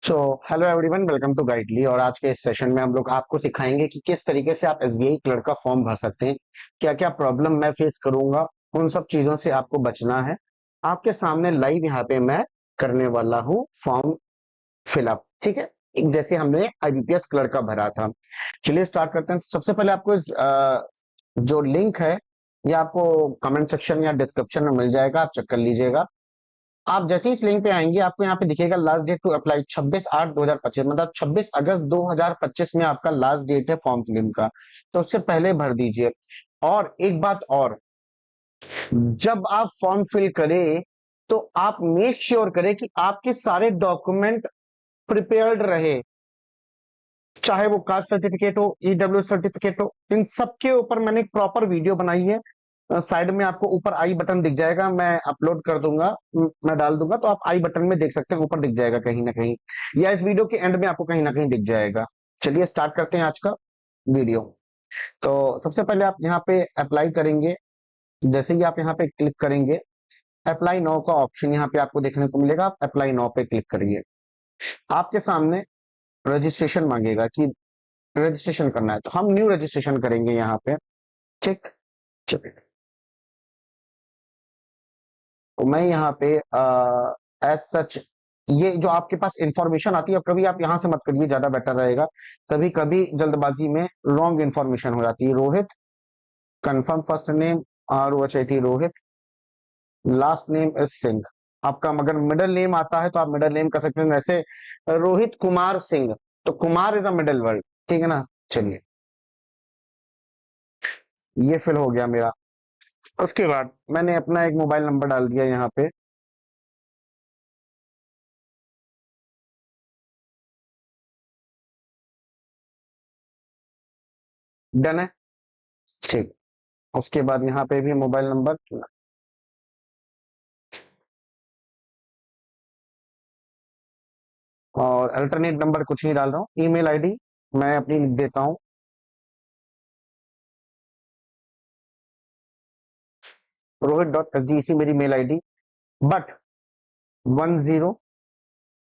So hello everyone, welcome to Guidely. और आज के इस सेशन में हम लोग आपको सिखाएंगे कि किस तरीके से आप एसबीआई क्लर्क का फॉर्म भर सकते हैं। क्या क्या प्रॉब्लम मैं फेस करूंगा, उन सब चीजों से आपको बचना है। आपके सामने लाइव यहाँ पे मैं करने वाला हूँ फॉर्म फिलअप। ठीक है, एक जैसे हमने आईबीपीएस क्लर्क का भरा था। चलिए स्टार्ट करते हैं। सबसे पहले आपको जो लिंक है ये आपको कमेंट सेक्शन या डिस्क्रिप्शन में मिल जाएगा, आप चेक कर लीजिएगा। आप जैसे ही इस लिंक पे आएंगे आपको यहाँ पे दिखेगा लास्ट डेट टू अप्लाई 26/8/2025, मतलब 26 अगस्त 2025 में आपका लास्ट डेट है फॉर्म फिलिंग का। तो उससे पहले भर दीजिए। और एक बात और, जब आप फॉर्म फिल करें तो आप मेक श्योर करें कि आपके सारे डॉक्यूमेंट प्रिपेयर्ड रहे। चाहे वो कास्ट सर्टिफिकेट हो, ईडब्ल्यू सर्टिफिकेट हो, इन सब के ऊपर मैंने एक प्रॉपर वीडियो बनाई है। साइड में आपको ऊपर आई बटन दिख जाएगा, मैं अपलोड कर दूंगा, मैं डाल दूंगा, तो आप आई बटन में देख सकते हैं, ऊपर दिख जाएगा कहीं ना कहीं, या इस वीडियो के एंड में आपको कहीं ना कहीं दिख जाएगा। चलिए स्टार्ट करते हैं आज का वीडियो। तो सबसे पहले आप यहाँ पे अप्लाई करेंगे। जैसे ही आप यहाँ पे क्लिक करेंगे, अप्लाई नाउ का ऑप्शन यहाँ पे आपको देखने को मिलेगा। आप अप्लाई नाउ पे क्लिक करिए। आपके सामने रजिस्ट्रेशन मांगेगा कि रजिस्ट्रेशन करना है, तो हम न्यू रजिस्ट्रेशन करेंगे यहाँ पे। ठीक, चलिए। तो मैं यहाँ पे एज सच, ये जो आपके पास इंफॉर्मेशन आती है, कभी आप यहाँ से मत करिए, ज्यादा बेटर रहेगा। कभी कभी जल्दबाजी में रॉन्ग इंफॉर्मेशन हो जाती है। Rohit, confirm first name ROHIT Rohit, last name is Singh. आपका मगर मिडिल नेम आता है तो आप मिडिल नेम कर सकते हैं, जैसे रोहित कुमार सिंह, तो Kumar is a middle word. ठीक है ना। चलिए, ये फिल हो गया मेरा। उसके बाद मैंने अपना एक मोबाइल नंबर डाल दिया यहाँ पे। डन है। ठीक, उसके बाद यहाँ पे भी मोबाइल नंबर और अल्टरनेट नंबर कुछ नहीं डाल रहा हूँ। ईमेल आईडी मैं अपनी लिख देता हूँ, rohit.sdec मेरी मेल आईडी। बट 10,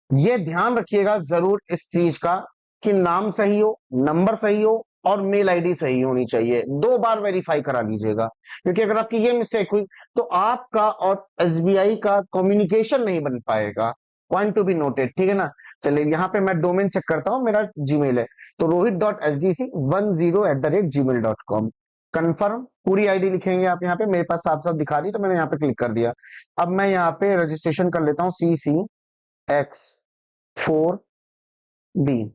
ये ध्यान रखिएगा जरूर इस चीज का कि नाम सही हो, नंबर सही हो और मेल आईडी सही होनी चाहिए। 2 बार वेरीफाई करा लीजिएगा, क्योंकि अगर आपकी ये मिस्टेक हुई तो आपका और एसबीआई का कम्युनिकेशन नहीं बन पाएगा। पॉइंट टू बी नोटेड, ठीक है ना। चलिए यहाँ पे मैं डोमेन चेक करता हूँ, मेरा जीमेल है, तो rohit.sdc10@gmail.com। कंफर्म पूरी आईडी लिखेंगे आप यहाँ पे, मेरे पास साफ साफ दिखा रही तो मैंने यहाँ पे क्लिक कर दिया। अब मैं यहाँ पे रजिस्ट्रेशन कर लेता हूँ, CCX4B,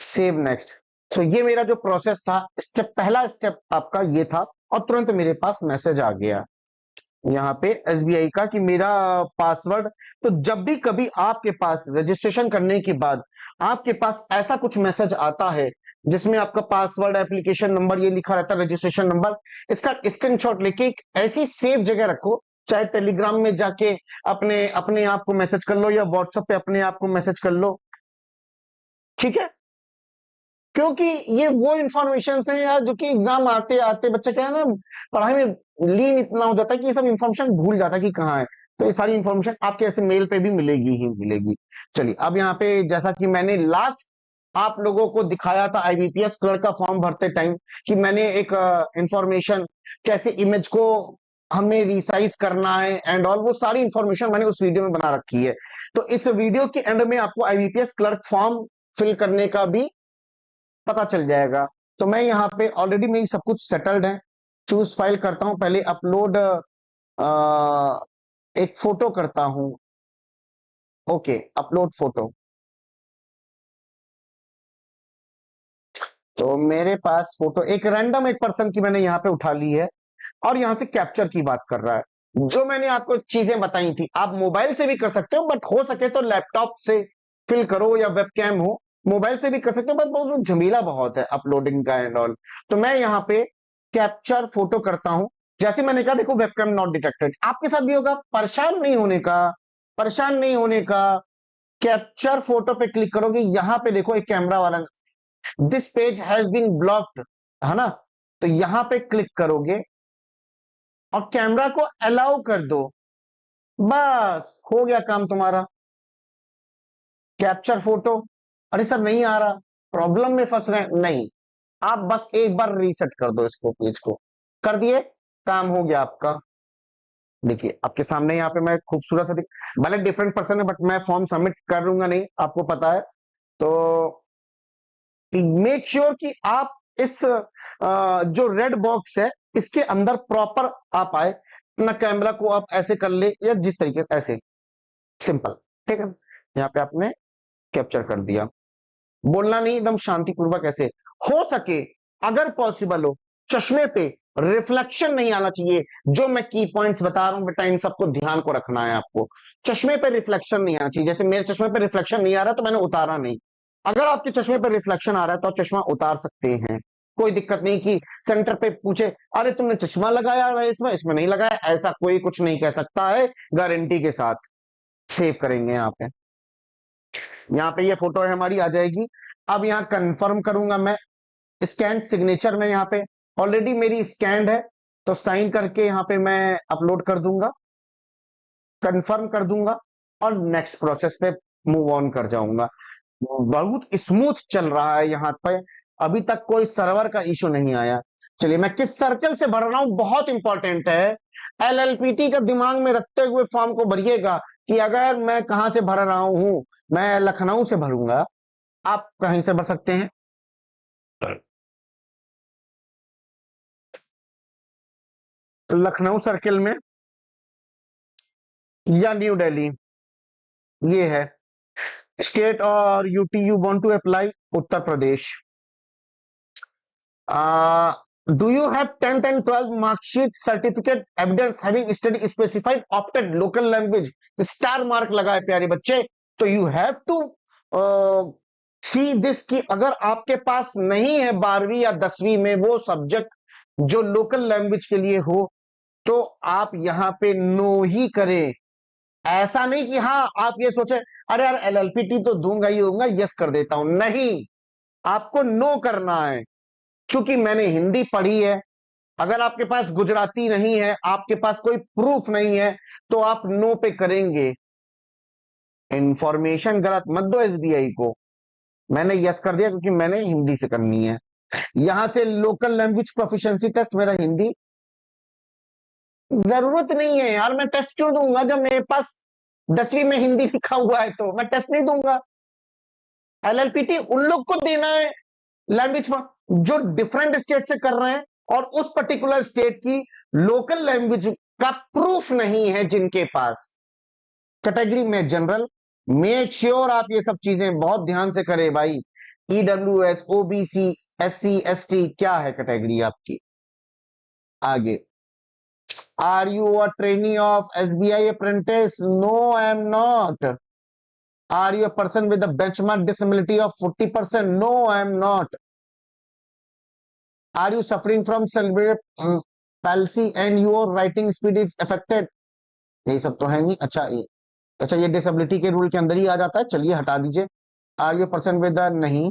सेव नेक्स्ट। सो ये मेरा जो प्रोसेस था, पहला स्टेप आपका ये था, और तुरंत मेरे पास मैसेज आ गया यहाँ पे एसबीआई का कि मेरा पासवर्ड। तो जब भी कभी आपके पास रजिस्ट्रेशन करने के बाद आपके पास ऐसा कुछ मैसेज आता है जिसमें आपका पासवर्ड, एप्लीकेशन नंबर ये लिखा रहता है, रजिस्ट्रेशन नंबर, इसका स्क्रीनशॉट लेके एक ऐसी सेफ जगह रखो। चाहे टेलीग्राम में जाके अपने अपने आप को मैसेज कर लो, या व्हाट्सएप पे अपने आप को मैसेज कर लो। ठीक है, क्योंकि ये वो इंफॉर्मेशन है यार, जो कि एग्जाम आते आते बच्चा क्या है ना, पढ़ाई में लीन इतना हो जाता है कि ये सब इंफॉर्मेशन भूल जाता है कि कहाँ है। तो ये सारी इंफॉर्मेशन आपके ऐसे मेल पे भी मिलेगी ही मिलेगी। चलिए, अब यहाँ पे जैसा कि मैंने लास्ट आप लोगों को दिखाया था आईबीपीएस क्लर्क का फॉर्म भरते टाइम, कि मैंने एक इंफॉर्मेशन, कैसे इमेज को हमें रिसाइज करना है एंड ऑल, वो सारी इंफॉर्मेशन मैंने उस वीडियो में बना रखी है। तो इस वीडियो के एंड में आपको आईबीपीएस क्लर्क फॉर्म फिल करने का भी पता चल जाएगा। तो मैं यहाँ पे ऑलरेडी मेरी सब कुछ सेटल्ड है। चूज फाइल करता हूं, पहले अपलोड एक फोटो करता हूं। Okay, upload photo. तो मेरे पास फोटो एक रैंडम एक पर्सन की मैंने यहाँ पे उठा ली है, और यहाँ से कैप्चर की बात कर रहा है। जो मैंने आपको चीजें बताई थी, आप मोबाइल से भी कर सकते हो, बट हो सके तो लैपटॉप से फिल करो या वेबकैम हो। मोबाइल से भी कर सकते हो, बट बहुत झमेला बहुत है अपलोडिंग का एंड ऑल। तो मैं यहाँ पे कैप्चर फोटो करता हूं। जैसे मैंने कहा, देखो वेबकैम नॉट डिटेक्टेड, आपके साथ भी होगा। परेशान नहीं होने का, परेशान नहीं होने का। कैप्चर फोटो पे क्लिक करोगे, यहां पे देखो एक कैमरा वाला, this page has been blocked, है ना। तो यहां पे क्लिक करोगे और कैमरा को अलाउ कर दो, बस हो गया काम तुम्हारा। कैप्चर फोटो, अरे सर नहीं आ रहा, प्रॉब्लम में फंस रहे हैं, नहीं, आप बस एक बार रीसेट कर दो इसको, पेज को कर दिए, काम हो गया आपका। देखिए आपके सामने यहाँ पे मैं खूबसूरत सा भले डिफरेंट पर्सन है बट मैं फॉर्म सबमिट कर लूंगा, नहीं आपको पता है, तो मेक श्योर कि आप इस जो रेड बॉक्स है इसके अंदर प्रॉपर आप आए, अपना कैमरा को आप ऐसे कर ले या जिस तरीके से, ऐसे सिंपल, ठीक है। यहाँ पे आपने कैप्चर कर दिया, बोलना नहीं, एकदम शांतिपूर्वक ऐसे, हो सके अगर पॉसिबल हो चश्मे पे रिफ्लेक्शन नहीं आना चाहिए। जो मैं की पॉइंट्स बता रहा हूं बेटा, इन सबको ध्यान को रखना है आपको। चश्मे पे रिफ्लेक्शन नहीं आना चाहिए, जैसे मेरे चश्मे पे रिफ्लेक्शन नहीं आ रहा तो मैंने उतारा नहीं। अगर आपके चश्मे पे रिफ्लेक्शन आ रहा है तो आप चश्मा उतार सकते हैं, कोई दिक्कत नहीं। कि सेंटर पे पूछे अरे तुमने चश्मा लगाया है इसमें, इसमें नहीं लगाया, ऐसा कोई कुछ नहीं कह सकता है, गारंटी के साथ सेव करेंगे यहाँ पे। यहाँ पे ये फोटो है हमारी, आ जाएगी। अब यहाँ कंफर्म करूंगा मैं, स्कैन सिग्नेचर में यहाँ पे ऑलरेडी मेरी स्कैंड है, तो साइन करके यहाँ पे मैं अपलोड कर दूंगा, कंफर्म कर दूंगा और नेक्स्ट प्रोसेस पे मूव ऑन कर जाऊंगा। बहुत स्मूथ चल रहा है यहाँ पे, अभी तक कोई सर्वर का इशू नहीं आया। चलिए मैं किस सर्कल से भर रहा हूं बहुत इंपॉर्टेंट है, एलएलपीटी का दिमाग में रखते हुए फॉर्म को भरिएगा कि अगर मैं कहां से भर रहा हूं, मैं लखनऊ से भरूंगा, आप कहीं से भर सकते हैं, लखनऊ सर्किल में या न्यू दिल्ली, ये है स्टेट। और UT you want to apply, Uttar Pradesh. Do you have 10th and 12th marksheet certificate evidence having study specified opted local language, star mark लगाए प्यारे बच्चे। तो you have to see this कि अगर आपके पास नहीं है 12वीं या 10वीं में वो सब्जेक्ट जो लोकल लैंग्वेज के लिए हो, तो आप यहां पे नो ही करें। ऐसा नहीं कि हाँ आप ये सोचे अरे यार एलएलपीटी तो दूंगा ही होगा, यस कर देता हूं, नहीं, आपको नो करना है। चूंकि मैंने हिंदी पढ़ी है, अगर आपके पास गुजराती नहीं है, आपके पास कोई प्रूफ नहीं है, तो आप नो पे करेंगे। इंफॉर्मेशन गलत मत दो एसबीआई को। मैंने यस कर दिया क्योंकि मैंने हिंदी से करनी है। यहां से लोकल लैंग्वेज प्रोफिशिएंसी टेस्ट, मेरा हिंदी, जरूरत नहीं है यार, मैं टेस्ट क्यों दूंगा जब मेरे पास 10वीं में हिंदी लिखा हुआ है, तो मैं टेस्ट नहीं दूंगा। एलएलपीटी उन लोग को देना है लैंग्वेज में जो डिफरेंट स्टेट से कर रहे हैं और उस पर्टिकुलर स्टेट की लोकल लैंग्वेज का प्रूफ नहीं है जिनके पास। कैटेगरी में जनरल, मेक श्योर आप ये सब चीजें बहुत ध्यान से करें भाई। ईडब्ल्यूएस, ओबीसी, एससी, एसटी, क्या है कैटेगरी आपकी। आगे, are you a trainee of SBI apprentice? No I am not. Are you a person with a benchmark disability of 40%? No, I am not. Are you suffering from cerebral palsy and your writing speed is affected? ये सब तो है नहीं। अच्छा अच्छा ये disability के rule के अंदर ही आ जाता है, चलिए हटा दीजिए। आर यू पर्सन विद नहीं,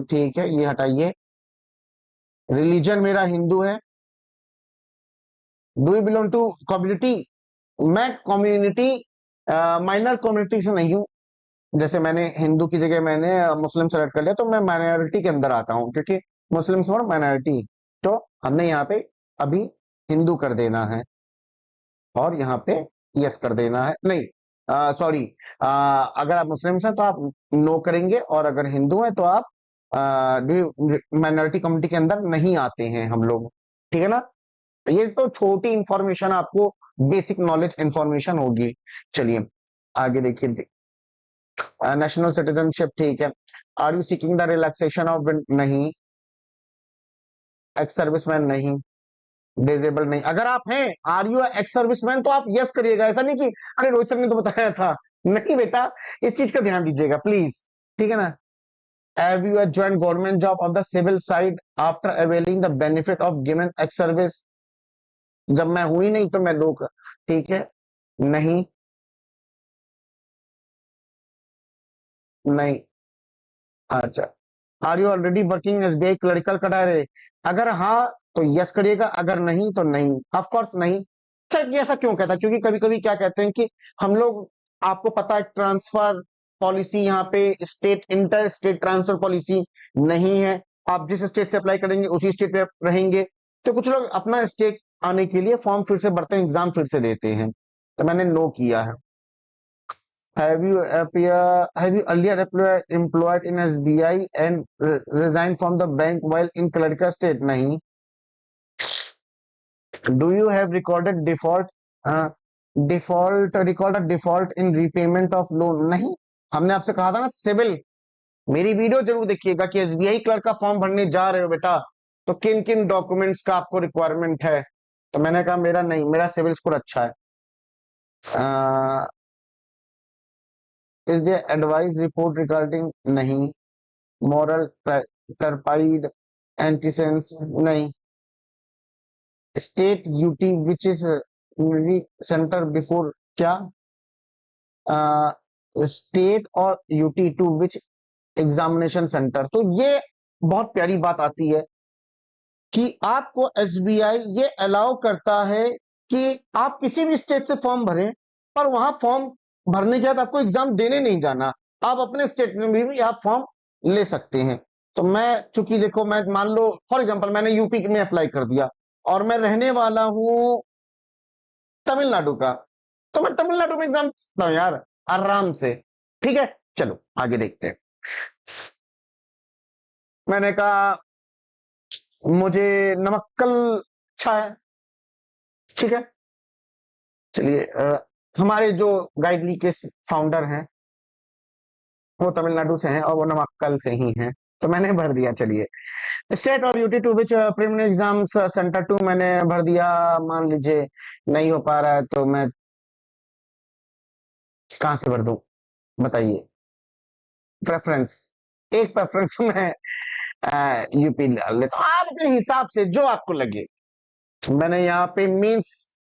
ठीक है ये हटाइए। रिलीजन मेरा हिंदू है। Do you belong to community? मैं कम्युनिटी माइनर कम्युनिटी से नहीं हूं। जैसे मैंने हिंदू की जगह मैंने मुस्लिम सेलेक्ट कर लिया, तो मैं माइनॉरिटी के अंदर आता हूं क्योंकि मुस्लिम्स और माइनॉरिटी, तो हमने यहाँ पे अभी हिंदू कर देना है और यहाँ पे यस कर देना है। नहीं सॉरी, अगर आप मुस्लिम्स हैं तो आप नो करेंगे और अगर हिंदू हैं तो आप माइनॉरिटी कम्युनिटी के अंदर नहीं आते हैं हम लोग, ठीक है ना। ये तो छोटी इंफॉर्मेशन आपको, बेसिक नॉलेज इंफॉर्मेशन होगी। चलिए आगे देखिए, नेशनल सिटीजनशिप ठीक है। Are you seeking the relaxation of, नहीं। एक्स सर्विसमैन नहीं, डिजेबल नहीं। अगर आप हैं आर यू एक्स सर्विसमैन तो आप यस करिएगा, ऐसा नहीं कि अरे रोहित सर ने तो बताया था, नहीं बेटा, इस चीज का ध्यान दीजिएगा प्लीज, ठीक है ना। Have you join government job of the civil side after availing the benefit of given ex service? जब मैं हुई नहीं तो मैं लोग, ठीक है, नहीं, नहीं। अच्छा, are you already working SBI clerical करा रहे? अगर हाँ तो यस करिएगा, अगर नहीं तो नहीं, ऑफ कोर्स नहीं। अच्छा ये ऐसा क्यों कहता है, क्योंकि कभी कभी क्या कहते हैं कि हम लोग आपको पता है ट्रांसफर पॉलिसी यहाँ पे state inter state transfer policy नहीं है। आप जिस स्टेट से अप्लाई करेंगे उसी स्टेट पे रहेंगे। तो कुछ लोग अपना स्टेट आने के लिए फॉर्म फिर से भरते हैं, एग्जाम फिर से देते हैं। तो मैंने नो किया है। Have you earlier employed in SBI and resigned from the bank while in clerical state? नहीं। Do you have recorded default uh, default record a default in repayment of loan? नहीं। हमने आपसे कहा था ना सिविल। मेरी वीडियो जरूर देखिएगा कि एसबीआई क्लर्क का फॉर्म भरने जा रहे हो बेटा, तो किन किन डॉक्यूमेंट्स का आपको रिक्वायरमेंट है। तो मैंने कहा मेरा नहीं, मेरा सिविल स्कोर अच्छा है। Is there adverse report regarding? नहीं। Moral turpitude antecedents? नहीं। State UT which is centre before? क्या? स्टेट और UT to which examination centre? तो ये बहुत प्यारी बात आती है कि आपको एसबीआई ये अलाउ करता है कि आप किसी भी स्टेट से फॉर्म भरें, पर वहां फॉर्म भरने के बाद आपको एग्जाम देने नहीं जाना, आप अपने स्टेट में भी आप फॉर्म ले सकते हैं। तो मैं चूंकि देखो, मैं मान लो फॉर एग्जांपल मैंने यूपी में अप्लाई कर दिया और मैं रहने वाला हूं तमिलनाडु का, तो मैं तमिलनाडु में एग्जाम देता हूं यार, आराम से। ठीक है, चलो आगे देखते हैं। मैंने कहा मुझे नमक्कल अच्छा है। ठीक है, चलिए हमारे जो गाइडली के फाउंडर हैं वो तमिलनाडु से हैं और वो नमक्कल से ही हैं, तो मैंने भर दिया। चलिए, स्टेट और UT to which preliminary exams centre to मैंने भर दिया। मान लीजिए नहीं हो पा रहा है तो मैं कहां से भर दूं, बताइए। प्रेफरेंस, एक प्रेफरेंस में यूपी डाल लेता हूं, आप अपने हिसाब से जो आपको लगे। मैंने यहाँ पे मीन्स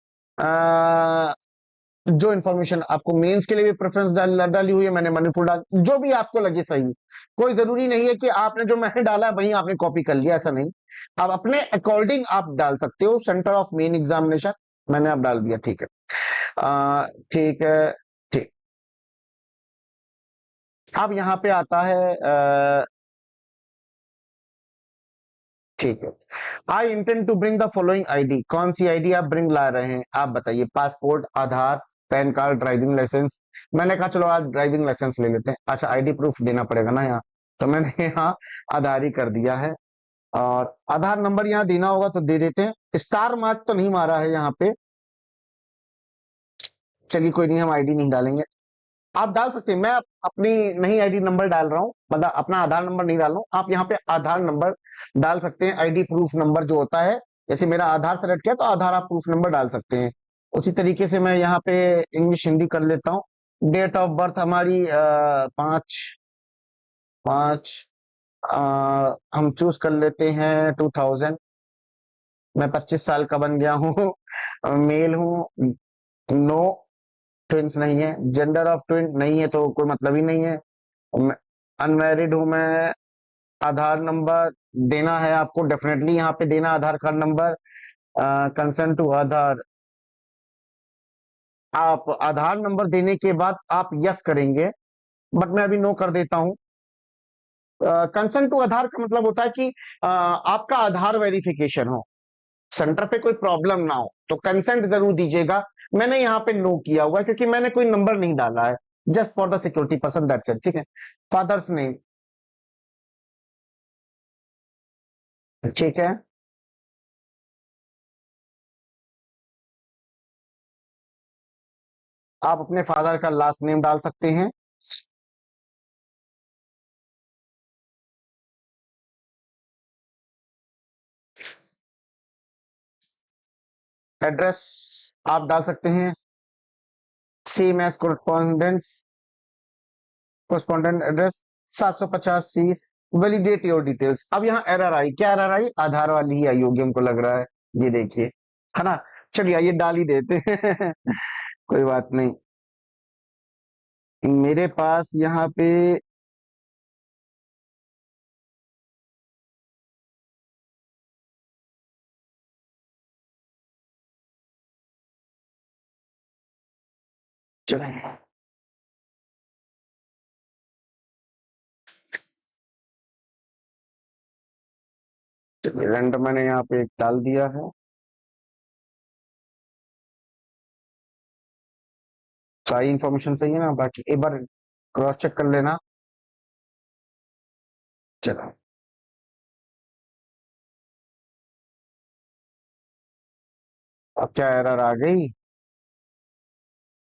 जो इन्फॉर्मेशन आपको मेंस के लिए भी प्रेफरेंस डाली हुई है, मैंने मणिपुर डाल, जो भी आपको लगे सही। कोई जरूरी नहीं है कि आपने जो मैंने डाला वही आपने कॉपी कर लिया, ऐसा नहीं। आप अपने अकॉर्डिंग आप डाल सकते हो। सेंटर ऑफ मेन एग्जामिनेशन मैंने आप डाल दिया। ठीक है, ठीक है, ठीक। अब यहाँ पे आता है ठीक है, I intend to bring the following ID. कौन सी आईडी आप ब्रिंग ला रहे हैं, आप बताइए। पासपोर्ट, आधार, पैन कार्ड, ड्राइविंग लाइसेंस। मैंने कहा चलो आज ड्राइविंग लाइसेंस ले लेते हैं। अच्छा, आईडी प्रूफ देना पड़ेगा ना यहाँ, तो मैंने यहाँ आधार ही कर दिया है। और आधार नंबर यहाँ देना होगा तो दे देते हैं। स्टार मार्क तो नहीं मारा है यहाँ पे, चलिए कोई नहीं, हम आईडी नहीं डालेंगे। आप डाल सकते हैं, मैं अपनी नहीं आईडी नंबर डाल रहा हूँ, मतलब अपना आधार नंबर नहीं डाल रहा हूँ। आप यहाँ पे आधार नंबर डाल सकते हैं। आईडी प्रूफ नंबर जो होता है, जैसे मेरा आधार सेलेक्ट किया तो आधार आप प्रूफ नंबर डाल सकते हैं। उसी तरीके से मैं यहाँ पे इंग्लिश हिंदी कर लेता हूँ। डेट ऑफ बर्थ हमारी 5/5 हम चूज कर लेते हैं 2000। मैं 25 साल का बन गया हूँ। मेल हूँ। नो, ट्विंस नहीं है। जेंडर ऑफ ट्विन नहीं है तो कोई मतलब ही नहीं है। अनमैरिड हूं मैं। आधार नंबर देना है आपको, डेफिनेटली यहाँ पे देना आधार कार्ड नंबर। कंसेंट टू आधार, आप आधार नंबर देने के बाद आप यस करेंगे, बट मैं अभी नो कर देता हूं। कंसेंट टू आधार का मतलब होता है कि आपका आधार वेरिफिकेशन हो, सेंटर पे कोई प्रॉब्लम ना हो, तो कंसेंट जरूर दीजिएगा। मैंने यहाँ पे नो किया हुआ है क्योंकि मैंने कोई नंबर नहीं डाला है, just for the security person, that's it. ठीक है, फादर्स नेम, ठीक है। आप अपने फादर का लास्ट नेम डाल सकते हैं। एड्रेस आप डाल सकते हैं, same as correspondence, correspondent address. 750 fees. Validate your details. अब यहाँ एरर आई, क्या एरर आई? आधार वाली ही आई होगी हमको लग रहा है, ये देखिए, है ना। चलिए ये डाल ही देते हैं। कोई बात नहीं। मेरे पास यहाँ पे चलो चलिए रेंडम मैंने यहाँ पे एक डाल दिया है। सारी इंफॉर्मेशन सही है ना, बाकी एक बार क्रॉस चेक कर लेना। चलो, अब क्या एरर आ गई?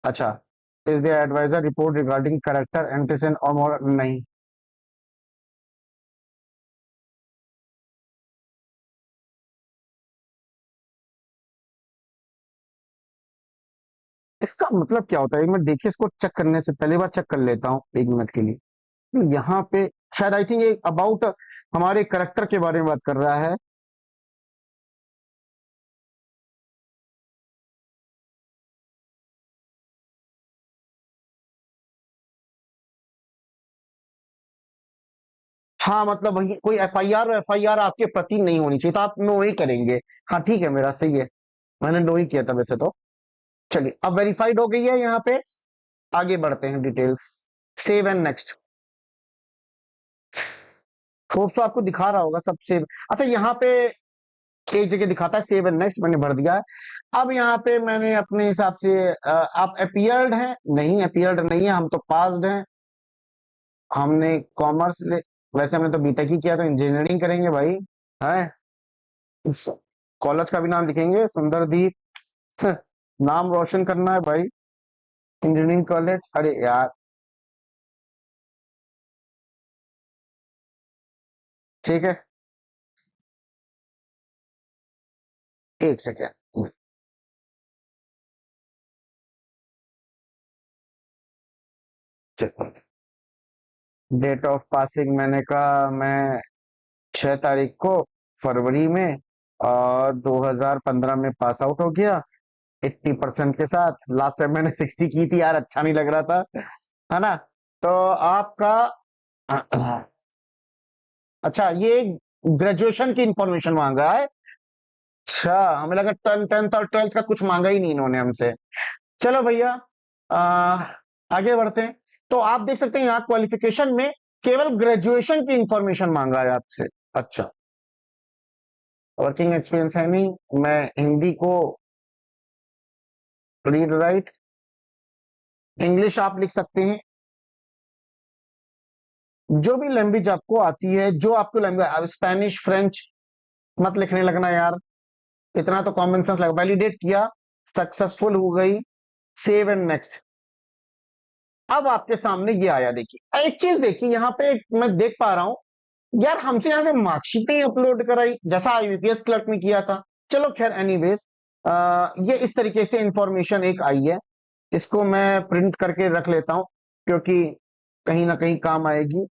अच्छा, इज द एडवाइजर रिपोर्ट रिगार्डिंग करेक्टर एंटीसेन और मोर नहीं। इसका मतलब क्या होता है, एक मिनट देखिए, इसको चेक करने से पहले बार चेक कर लेता हूँ एक मिनट के लिए। यहाँ पे शायद आई थिंक ये अबाउट हमारे करेक्टर के बारे में बात कर रहा है। हाँ मतलब वही कोई एफआईआर आपके प्रति नहीं होनी चाहिए, तो आप नो ही करेंगे। हाँ ठीक है, मेरा सही है, मैंने नो ही किया था वैसे तो। चलिए अब वेरीफाइड हो गई है यहाँ पे, आगे बढ़ते हैं details. Save and next. Hope so आपको दिखा रहा होगा सब सेव। अच्छा यहाँ पे एक जगह दिखाता है सेव एंड नेक्स्ट, मैंने भर दिया है। अब यहाँ पे मैंने अपने हिसाब से आप अपियर्ड हैं, नहीं अपियर्ड नहीं है, हम तो पास्ड हैं। हमने कॉमर्स ले, वैसे हमने तो बीटेक ही किया, तो इंजीनियरिंग करेंगे भाई। है, कॉलेज का भी नाम लिखेंगे सुंदरदीप। नाम रोशन करना है भाई, इंजीनियरिंग कॉलेज। अरे यार, ठीक है, एक सेकेंड। डेट ऑफ पासिंग मैंने कहा मैं 6 तारीख को, फरवरी में, और 2015 में पास आउट हो गया 80% के साथ। लास्ट टाइम मैंने 60 की थी यार, अच्छा नहीं लग रहा था, है ना? तो आपका अच्छा, ये ग्रेजुएशन की इंफॉर्मेशन मांगा है। अच्छा, हमें लगा 10th और 12th का कुछ मांगा ही नहीं इन्होंने हमसे। चलो भैया, आ, आगे बढ़ते हैं। तो आप देख सकते हैं यहाँ क्वालिफिकेशन में केवल ग्रेजुएशन की इंफॉर्मेशन मांगा है आपसे। अच्छा, वर्किंग एक्सपीरियंस है नहीं, मैं हिंदी को रीड राइट, इंग्लिश आप लिख सकते हैं, जो भी लैंग्वेज आपको आती है, जो आपको लैंग्वेज, स्पेनिश फ्रेंच मत लिखने लगना यार, इतना तो कॉमन सेंस लगा। वैलिडेट किया, सक्सेसफुल हो गई, सेव एंड नेक्स्ट। अब आपके सामने ये आया, देखिए एक चीज देखिए यहाँ पे, मैं देख पा रहा हूं यार, हमसे यहाँ से मार्कशीट नहीं अपलोड कराई जैसा आईबीपीएस क्लर्क में किया था। चलो खैर, एनीवेज, ये इस तरीके से इंफॉर्मेशन एक आई है, इसको मैं प्रिंट करके रख लेता हूं, क्योंकि कहीं ना कहीं काम आएगी।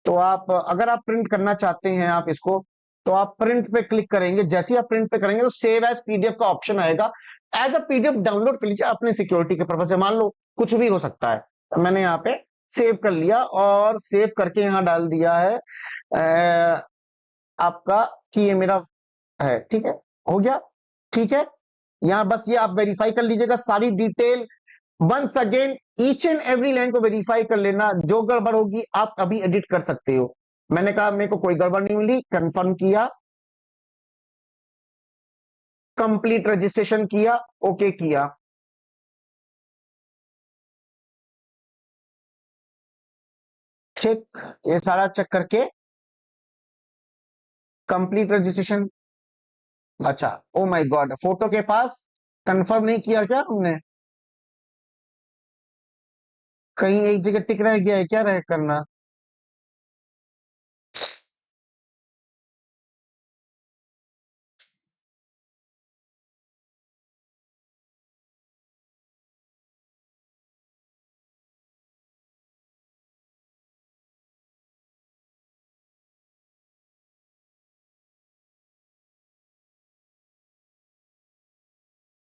तो आप अगर आप प्रिंट करना चाहते हैं आप इसको, तो आप प्रिंट पे क्लिक करेंगे। जैसे ही आप प्रिंट पे करेंगे तो सेव एज पीडीएफ का ऑप्शन आएगा। एज अ पीडीएफ डाउनलोड कर लीजिए अपने सिक्योरिटी के पर्पज से, मान लो कुछ भी हो सकता है। तो मैंने यहाँ पे सेव कर लिया, और सेव करके यहाँ डाल दिया है आपका, कि ये मेरा है, ठीक है, हो गया, ठीक है। यहाँ बस ये आप वेरीफाई कर लीजिएगा सारी detail, once again each and every line को वेरीफाई कर लेना। जो गड़बड़ होगी आप अभी एडिट कर सकते हो। मैंने कहा मेरे को कोई गड़बड़ नहीं मिली, कंफर्म किया, कंप्लीट रजिस्ट्रेशन किया, ओके किया। ठीक, ये सारा चेक करके कंप्लीट रजिस्ट्रेशन। अच्छा, ओ माय गॉड, फोटो के पास कंफर्म नहीं किया क्या हमने? कहीं एक जगह टिक रह गया है क्या, रह करना?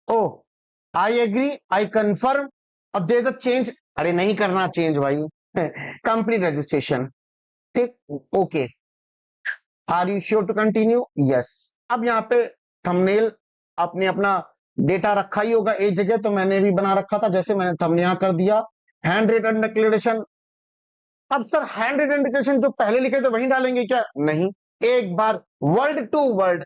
Oh, I agree, I confirm, अब देयर द चेंज। अरे नहीं करना चेंज भाई, कंप्लीट रजिस्ट्रेशन, ठीक, okay. Are you sure to continue? Yes. अब यहाँ पे थंबनेल आपने अपना डेटा रखा ही होगा एक जगह, तो मैंने भी बना रखा था, जैसे मैंने थंबनेल यहाँ कर दिया, हैंड रिटन डिक्लेरेशन। अब सर हैंड रिटन डिक्लेरेशन जो पहले लिखे थे वही डालेंगे क्या? नहीं, एक बार word to word,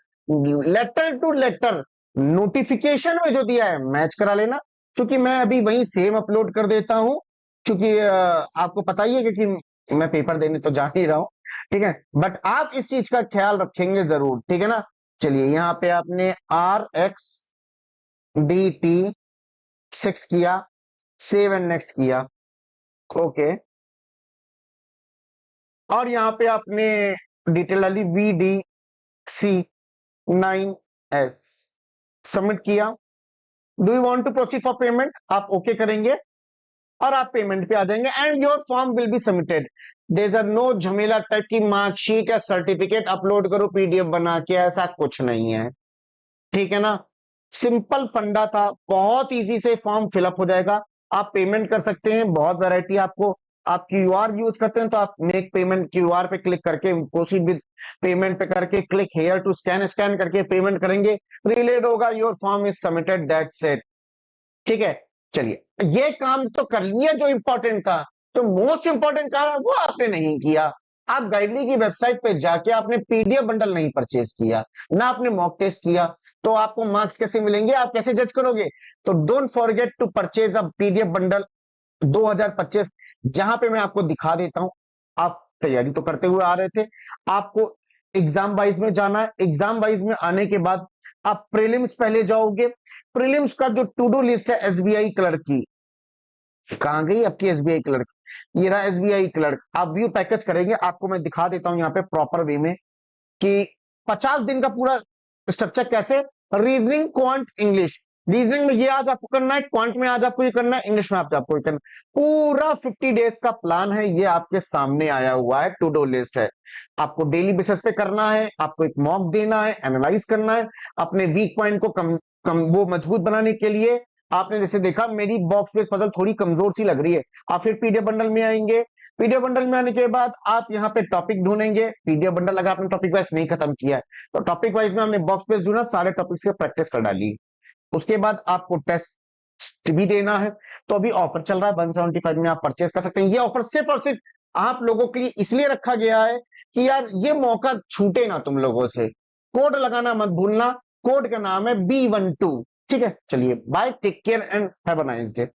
letter to letter notification में जो दिया है मैच करा लेना, क्योंकि मैं अभी वहीं सेम अपलोड कर देता हूं, क्योंकि आपको पता ही है कि मैं पेपर देने तो जा ही रहा हूं, ठीक है, बट आप इस चीज का ख्याल रखेंगे जरूर, ठीक है ना। चलिए यहाँ पे आपने RxDT6 किया, सेव एंड नेक्स्ट किया, ओके, और यहाँ पे आपने डिटेल डाली VDC9S, सबमिट किया। Do you want to proceed for payment, आप ओके करेंगे और आप पेमेंट पे आ जाएंगे and your form will be submitted. There are no झमेला टाइप की मार्कशीट या सर्टिफिकेट अपलोड करो पीडीएफ बना के, ऐसा कुछ नहीं है, ठीक है ना। सिंपल फंडा था, बहुत इजी से फॉर्म फिलअप हो जाएगा, आप पेमेंट कर सकते हैं, बहुत वैरायटी आपको, आप क्यूआर यूज करते हैं तो आप मेक पेमेंट क्यूआर पे क्लिक करके प्रोसीड विद पेमेंट पे करके click here to scan, scan करके पेमेंट करेंगे, रिलेट होगा, your form is submitted, that's it, ठीक है। चलिए ये काम तो कर लिया जो इंपॉर्टेंट था, जो मोस्ट इंपॉर्टेंट काम है वो आपने नहीं किया। आप गाइडली की वेबसाइट पे जाके आपने पीडीएफ बंडल नहीं परचेज किया, ना आपने मॉक टेस्ट किया, तो आपको मार्क्स कैसे मिलेंगे, आप कैसे जज करोगे। तो don't forget to purchase a PDF bundle 2025, जहां पे मैं आपको दिखा देता हूं। आप तैयारी तो करते हुए आ रहे थे, आपको एग्जाम वाइज में जाना है, एग्जाम वाइज में आने के बाद आप प्रीलिम्स पहले जाओगे, प्रीलिम्स का जो टू डू लिस्ट है एसबीआई क्लर्क की, कहां गई आपकी एसबीआई क्लर्क, ये रहा एसबीआई क्लर्क, आप व्यू पैकेज करेंगे, आपको मैं दिखा देता हूं यहाँ पे प्रॉपर वे में कि 50 दिन का पूरा स्ट्रक्चर कैसे, रीजनिंग क्वांट इंग्लिश, रीजनिंग में ये आज आपको करना है, क्वांट में आज आपको ये करना है, इंग्लिश में आपको ये करना है, पूरा 50 डेज का प्लान है, ये आपके सामने आया हुआ है, टू डू लिस्ट है, आपको डेली बेसिस पे करना है, आपको एक मॉक देना है, एनालाइज करना है, अपने वीक पॉइंट को कम वो मजबूत बनाने के लिए। आपने जैसे देखा मेरी बॉक्स पे पजल थोड़ी कमजोर सी लग रही है, आप फिर पीडीएफ बंडल में आएंगे, पीडीएफ बंडल में आने के बाद आप यहाँ पे टॉपिक ढूंढेंगे, पीडीएफ बंडल अगर आपने टॉपिक वाइज नहीं खत्म किया है तो टॉपिक वाइज में हमने बॉक्स पेज ढूंढा, सारे टॉपिक्स की प्रैक्टिस कर डाली, उसके बाद आपको टेस्ट भी देना है। तो अभी ऑफर चल रहा है 175 में आप परचेस कर सकते हैं, ये ऑफर सिर्फ और सिर्फ आप लोगों के लिए इसलिए रखा गया है कि यार ये मौका छूटे ना तुम लोगों से, कोड लगाना मत भूलना, कोड का नाम है B12, ठीक है। चलिए bye, take care and have a nice day.